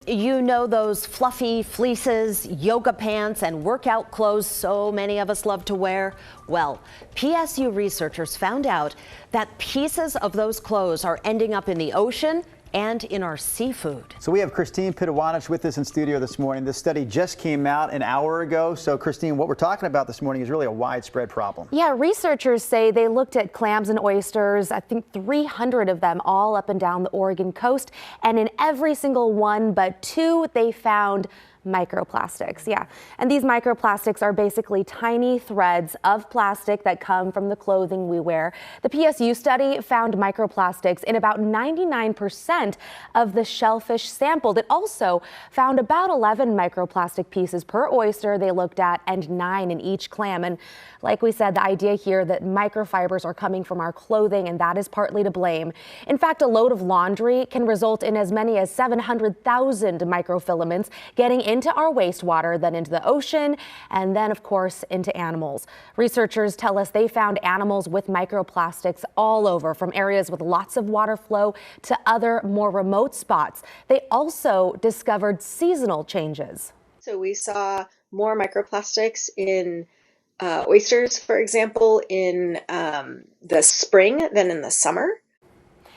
You know those fluffy fleeces, yoga pants, and workout clothes so many of us love to wear? Well, PSU researchers found out that pieces of those clothes are ending up in the ocean and in our seafood. So we have Christine Pitawanich with us in studio this morning. This study just came out an hour ago. So Christine, what we're talking about this morning is really a widespread problem. Yeah, researchers say they looked at clams and oysters, I think 300 of them all up and down the Oregon coast. And in every single one but two, they found microplastics. Yeah, and these microplastics are basically tiny threads of plastic that come from the clothing we wear. The PSU study found microplastics in about 99% of the shellfish sampled. It also found about 11 microplastic pieces per oyster they looked at and 9 in each clam. And like we said, the idea here that microfibers are coming from our clothing, and that is partly to blame. In fact, a load of laundry can result in as many as 700,000 microfilaments getting into our wastewater, then into the ocean, and then, of course, into animals. Researchers tell us they found animals with microplastics all over, from areas with lots of water flow to other more remote spots. They also discovered seasonal changes. So we saw more microplastics in oysters, for example, in the spring than in the summer.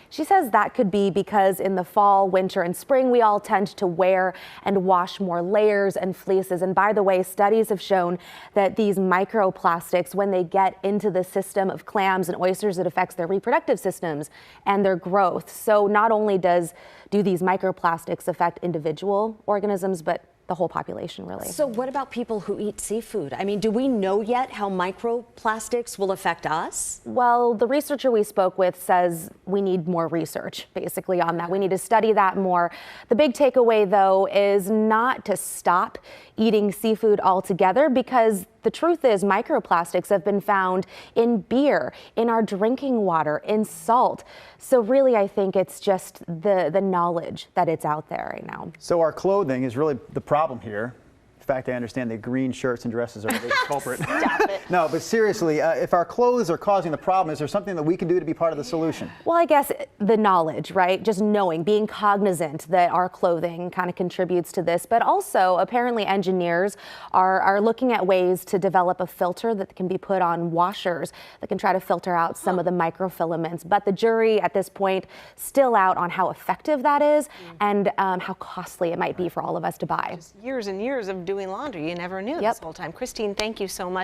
She says that could be because in the fall, winter, and spring, we all tend to wear and wash more layers and fleeces. And by the way, studies have shown that these microplastics, when they get into the system of clams and oysters, it affects their reproductive systems and their growth. So not only do these microplastics affect individual organisms, but the whole population, really. So what about people who eat seafood? I mean, do we know yet how microplastics will affect us? Well, the researcher we spoke with says we need more research, basically, on that. We need to study that more. The big takeaway, though, is not to stop eating seafood altogether, because the truth is microplastics have been found in beer, in our drinking water, in salt. So really, I think it's just the knowledge that it's out there right now. So our clothing is really the problem here. In fact, I understand that green shirts and dresses are the biggest culprit. Stop it. No, but seriously, if our clothes are causing the problem, is there something that we can do to be part of the solution? Well, I guess the knowledge, right? Just knowing, being cognizant that our clothing kind of contributes to this. But also, apparently, engineers are looking at ways to develop a filter that can be put on washers that can try to filter out some of the microfilaments. But the jury at this point still out on how effective that is and how costly it might be for all of us to buy. Just years and years of doing laundry. You never knew this whole time. Christine, thank you so much.